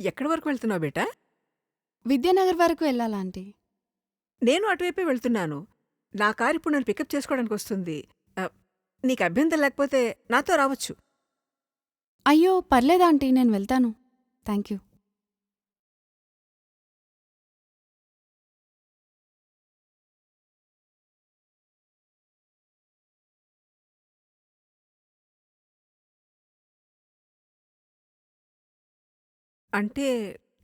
ఎక్కడి వరకు వెళ్తున్నావు బేటా? విద్యానగర్ వరకు వెళ్ళాలా ఆంటీ? నేను అటువైపే వెళ్తున్నాను. నా కారు ఇప్పుడు నన్ను పికప్ చేసుకోవడానికొస్తుంది. నీకు అభ్యంతరం లేకపోతే నాతో రావచ్చు. అయ్యో పర్లేదు ఆంటీ, నేను వెళ్తాను. Thank you. అంటే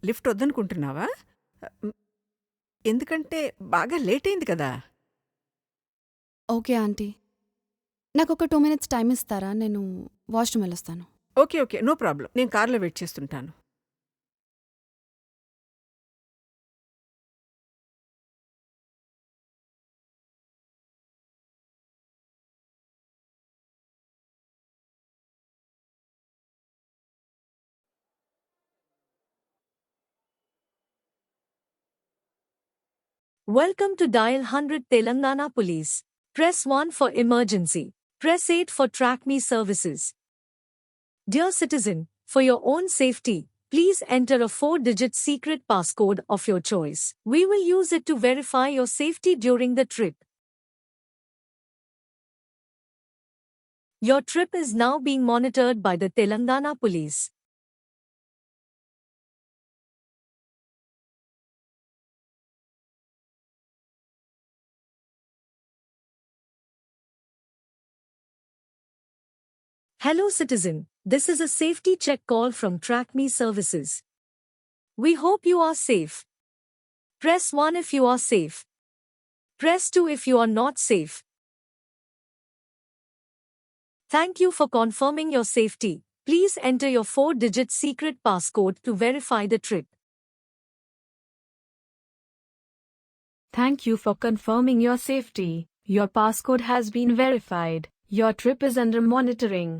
లిఫ్ట్ వద్దనుకుంటున్నావా? హ్మ్. ఎందుకంటే బాగా లేట్ అయింది కదా! Okay aunty. నాకొక 2 మినిట్స్ టైం ఇస్తారా? నేను వాష్‌రూమ్ వెళ్ళొస్తాను. ఓకే. ఓకే. No problem. నేను కార్‌లో వెయిట్ చేస్తుంటాను. Welcome to Dial 100 Telangana Police. Press 1 for emergency. Press 8 for Track Me services. Dear citizen, for your own safety, please enter a 4-digit secret passcode of your choice. We will use it to verify your safety during the trip. Your trip is now being monitored by the Telangana Police. Hello citizen, this is a safety check call from Track Me services. We hope you are safe. Press 1 if you are safe. Press 2 if you are not safe. Thank you for confirming your safety. Please enter your 4-digit secret passcode to verify the trip. Thank you for confirming your safety. Your passcode has been verified. Your trip is under monitoring.